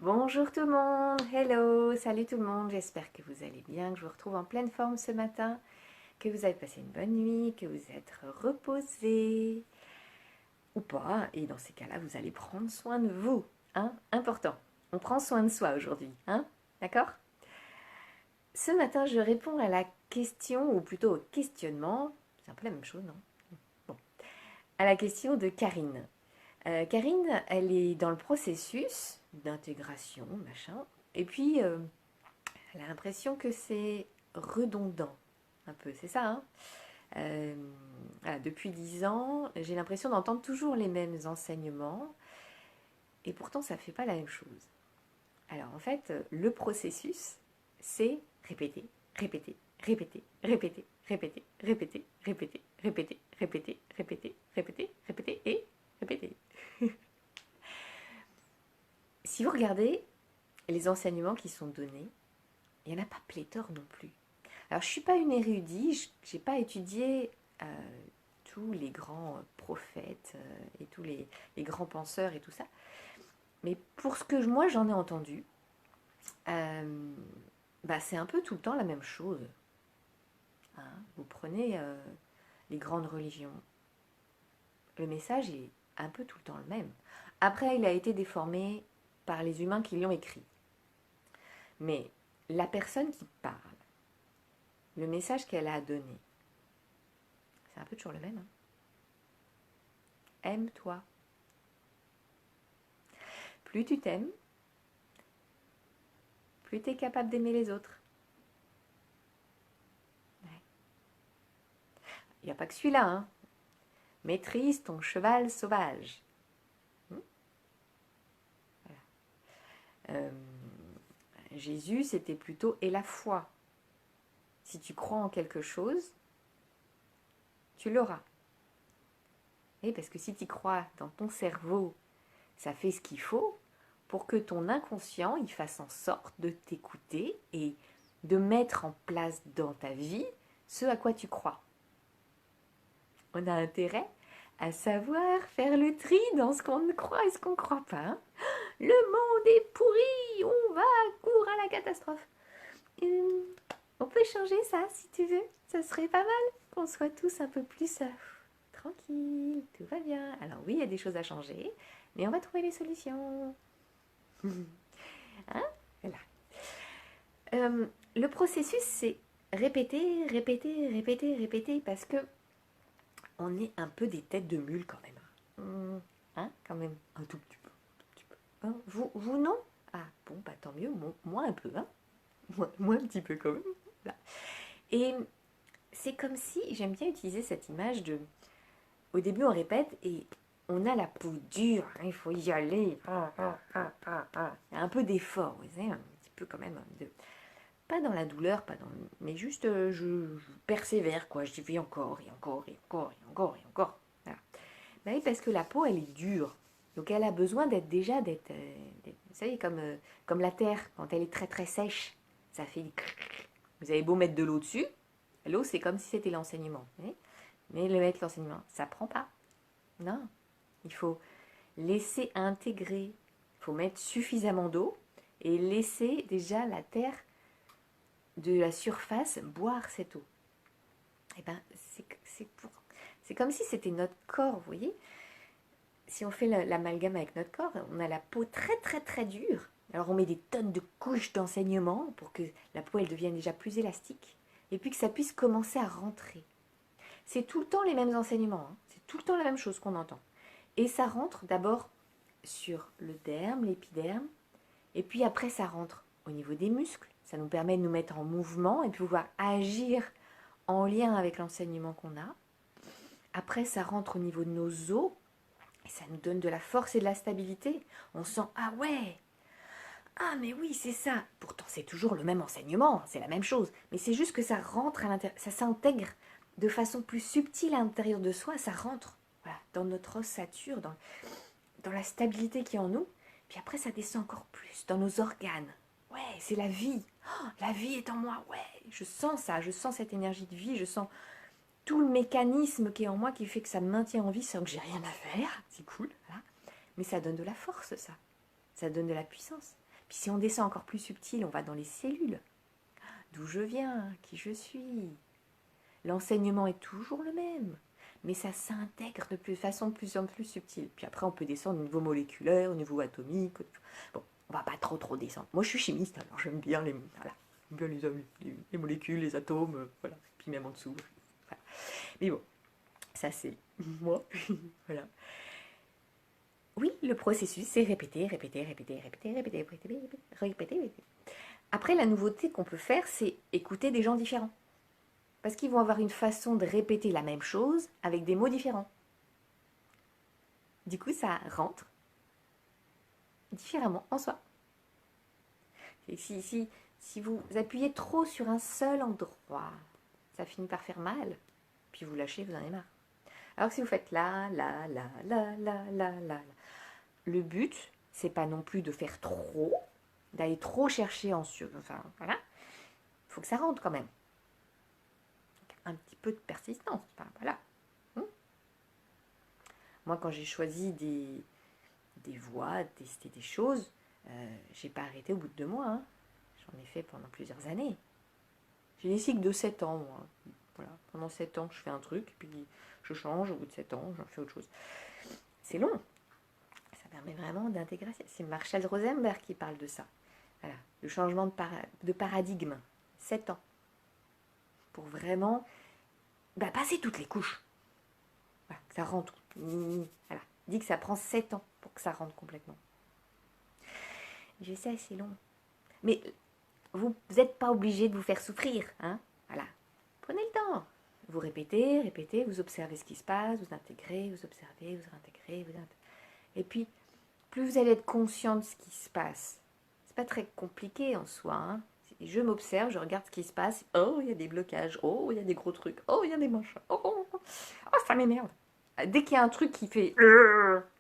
Bonjour tout le monde, hello, salut tout le monde, j'espère que vous allez bien, que je vous retrouve en pleine forme ce matin, que vous avez passé une bonne nuit, que vous êtes reposés ou pas, et dans ces cas-là, vous allez prendre soin de vous, hein, important, on prend soin de soi aujourd'hui, hein, d'accord? Ce matin, je réponds à la question, ou plutôt au questionnement, c'est un peu la même chose, non? Bon, à la question de Karine. Karine, elle est dans le processus d'intégration, machin, et puis elle a l'impression que c'est redondant, un peu, c'est ça, hein. Voilà, depuis 10 ans, j'ai l'impression d'entendre toujours les mêmes enseignements, et pourtant ça ne fait pas la même chose. Alors en fait, le processus, c'est répéter, répéter, répéter, répéter, répéter, répéter, répéter, répéter, répéter, répéter, répéter, répéter et répéter. Si vous regardez les enseignements qui sont donnés, il n'y en a pas pléthore non plus. Alors je ne suis pas une érudite, je n'ai pas étudié tous les grands prophètes et tous les grands penseurs et tout ça, mais pour ce que moi j'en ai entendu, c'est un peu tout le temps la même chose. Hein. Vous prenez les grandes religions, le message est un peu tout le temps le même. Après, il a été déformé par les humains qui l'ont écrit. Mais la personne qui parle, le message qu'elle a donné, c'est un peu toujours le même. Hein. Aime-toi. Plus tu t'aimes, plus tu es capable d'aimer les autres. Ouais. Il n'y a pas que celui-là. Hein. Maîtrise ton cheval sauvage. Voilà. Jésus, c'était plutôt et la foi. Si tu crois en quelque chose, tu l'auras. Et parce que si tu crois dans ton cerveau, ça fait ce qu'il faut pour que ton inconscient il fasse en sorte de t'écouter et de mettre en place dans ta vie ce à quoi tu crois. On a intérêt à savoir faire le tri dans ce qu'on croit et ce qu'on ne croit pas. Hein. Le monde est pourri, on va court à la catastrophe. On peut changer ça si tu veux, ça serait pas mal qu'on soit tous un peu plus tranquille, tout va bien. Alors oui, il y a des choses à changer, mais on va trouver les solutions. Hein voilà. Le processus, c'est répéter, répéter, répéter, répéter, parce que on est un peu des têtes de mule quand même. Hein, quand même, un tout petit peu. Un petit peu. Hein, vous non? Ah bon, bah tant mieux, moi un peu, hein. Moi un petit peu quand même. Là. Et c'est comme si, j'aime bien utiliser cette image de, au début on répète et on a la peau dure, hein, il faut y aller, il y a un peu d'effort, vous savez, un petit peu quand même, pas dans la douleur, pas dans, mais juste je persévère, quoi, je vais encore, et encore, et encore, et encore, et encore. Voilà. Bah oui, parce que la peau, elle est dure, donc elle a besoin d'être, vous savez, comme la terre, quand elle est très très sèche, ça fait, vous avez beau mettre de l'eau dessus, l'eau c'est comme si c'était l'enseignement, mais le mettre l'enseignement, ça prend pas. Non, il faut laisser intégrer, il faut mettre suffisamment d'eau et laisser déjà la terre de la surface boire cette eau. Et ben c'est comme si c'était notre corps, vous voyez. Si on fait l'amalgame avec notre corps, on a la peau très très très dure. Alors on met des tonnes de couches d'enseignement pour que la peau elle devienne déjà plus élastique et puis que ça puisse commencer à rentrer. C'est tout le temps les mêmes enseignements, hein. C'est tout le temps la même chose qu'on entend. Et ça rentre d'abord sur le derme, l'épiderme, et puis après ça rentre au niveau des muscles. Ça nous permet de nous mettre en mouvement et de pouvoir agir en lien avec l'enseignement qu'on a. Après ça rentre au niveau de nos os, et ça nous donne de la force et de la stabilité. On sent, ah ouais, ah mais oui c'est ça. Pourtant c'est toujours le même enseignement, c'est la même chose. Mais c'est juste que ça rentre à l'intérieur, ça s'intègre de façon plus subtile à l'intérieur de soi, ça rentre voilà, dans notre ossature, dans la stabilité qui est en nous. Puis après ça descend encore plus dans nos organes. Ouais, c'est la vie. Oh, la vie est en moi, ouais. Je sens ça, je sens cette énergie de vie, je sens tout le mécanisme qui est en moi qui fait que ça me maintient en vie sans que j'ai rien à faire. C'est cool, voilà. Mais ça donne de la force, ça. Ça donne de la puissance. Puis si on descend encore plus subtil, on va dans les cellules. D'où je viens, qui je suis. L'enseignement est toujours le même, mais ça s'intègre de façon de plus en plus subtile. Puis après, on peut descendre au niveau moléculaire, au niveau atomique. Bon, on va pas trop descendre. Moi, je suis chimiste, alors j'aime bien les molécules, les atomes, voilà. Puis même en dessous. Voilà. Mais bon, ça c'est moi. Voilà. Oui, le processus, c'est répéter. Après, la nouveauté qu'on peut faire, c'est écouter des gens différents. Parce qu'ils vont avoir une façon de répéter la même chose avec des mots différents. Du coup, ça rentre différemment en soi. Et si vous appuyez trop sur un seul endroit, ça finit par faire mal. Puis vous lâchez, vous en avez marre. Alors que si vous faites là, le but, c'est pas non plus de faire trop, d'aller trop chercher en sur. Enfin, voilà. Il faut que ça rentre quand même. Un petit peu de persistance. Enfin, voilà. Moi, quand j'ai choisi des voies, tester des choses, j'ai pas arrêté au bout de 2 mois. Hein. J'en ai fait pendant plusieurs années. J'ai des cycles de 7 ans, moi. Voilà. Pendant 7 ans, je fais un truc, puis je change. Au bout de 7 ans, j'en fais autre chose. C'est long. Ça permet vraiment d'intégration. C'est Marshall Rosenberg qui parle de ça. Voilà. Le changement de paradigme. 7 ans. Pour vraiment passer toutes les couches. Voilà, que ça rentre. Voilà. Il dit que ça prend 7 ans pour que ça rentre complètement. Je sais, c'est long. Mais vous n'êtes pas obligé de vous faire souffrir. Hein, voilà. Prenez le temps. Vous répétez, vous observez ce qui se passe, vous intégrez, vous observez, vous réintégrez, Et puis, plus vous allez être conscient de ce qui se passe. C'est pas très compliqué en soi. Hein. Je m'observe, je regarde ce qui se passe. Oh, il y a des blocages. Oh, il y a des gros trucs. Oh, il y a des machins. Oh, ça m'énerve. Dès qu'il y a un truc qui fait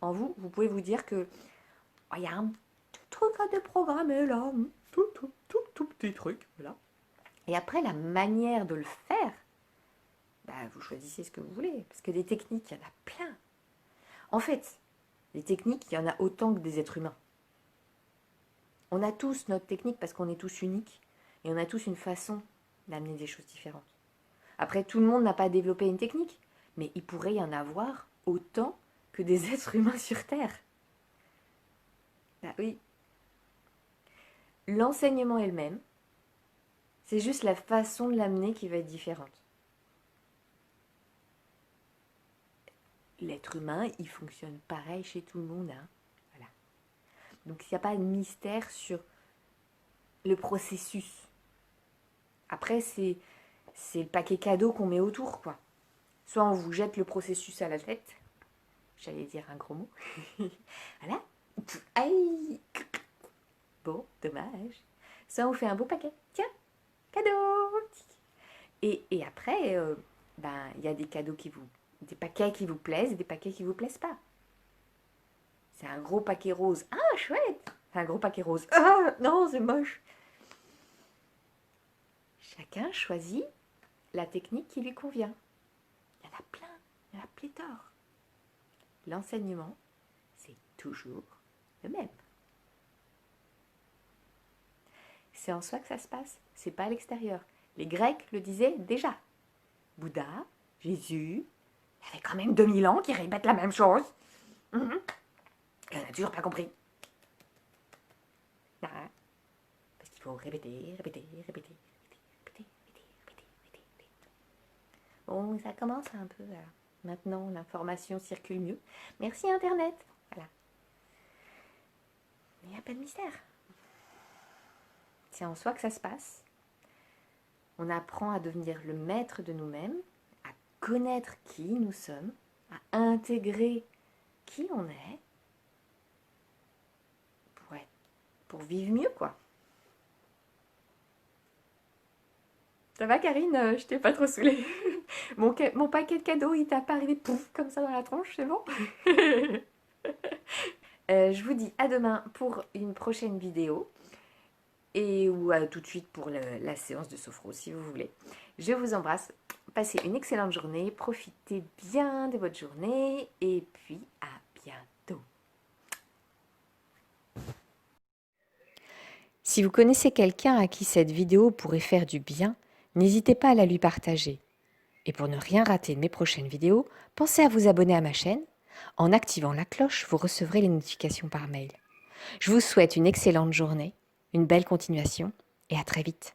en vous, vous pouvez vous dire que il y a un truc à déprogrammer là. Tout petit truc. Voilà. Et après, la manière de le faire, vous choisissez ce que vous voulez. Parce que des techniques, il y en a plein. En fait, les techniques, il y en a autant que des êtres humains. On a tous notre technique parce qu'on est tous uniques. Et on a tous une façon d'amener des choses différentes. Après, tout le monde n'a pas développé une technique. Mais il pourrait y en avoir autant que des êtres humains sur Terre. Oui. L'enseignement est le même. C'est juste la façon de l'amener qui va être différente. L'être humain, il fonctionne pareil chez tout le monde. Hein. Voilà. Donc, il n'y a pas de mystère sur le processus. Après, c'est le paquet cadeau qu'on met autour, quoi. Soit on vous jette le processus à la tête. J'allais dire un gros mot. Voilà. Aïe. Bon, dommage. Soit on fait un beau paquet. Tiens, cadeau. Et après, y a des cadeaux des paquets qui vous plaisent et des paquets qui vous plaisent pas. C'est un gros paquet rose. Ah, chouette. C'est un gros paquet rose. Ah, non, c'est moche. Chacun choisit la technique qui lui convient. Il y en a plein, il y en a pléthore. L'enseignement, c'est toujours le même. C'est en soi que ça se passe, c'est pas à l'extérieur. Les Grecs le disaient déjà. Bouddha, Jésus, il y avait quand même 2000 ans qui répètent la même chose. Et on n'a toujours pas compris. Parce qu'il faut répéter. Bon, ça commence un peu. Alors. Maintenant, l'information circule mieux. Merci Internet. Voilà. Mais il n'y a pas de mystère. C'est en soi que ça se passe. On apprend à devenir le maître de nous-mêmes, à connaître qui nous sommes, à intégrer qui on est pour vivre mieux, quoi. Ça va, Karine? Je t'ai pas trop saoulée. Mon paquet de cadeaux, il t'a pas arrivé pouf, comme ça dans la tronche, c'est bon? Je vous dis à demain pour une prochaine vidéo. Ou tout de suite pour la séance de sophro, si vous voulez. Je vous embrasse. Passez une excellente journée. Profitez bien de votre journée. Et puis, à bientôt. Si vous connaissez quelqu'un à qui cette vidéo pourrait faire du bien, n'hésitez pas à la lui partager. Et pour ne rien rater de mes prochaines vidéos, pensez à vous abonner à ma chaîne. En activant la cloche, vous recevrez les notifications par mail. Je vous souhaite une excellente journée, une belle continuation et à très vite.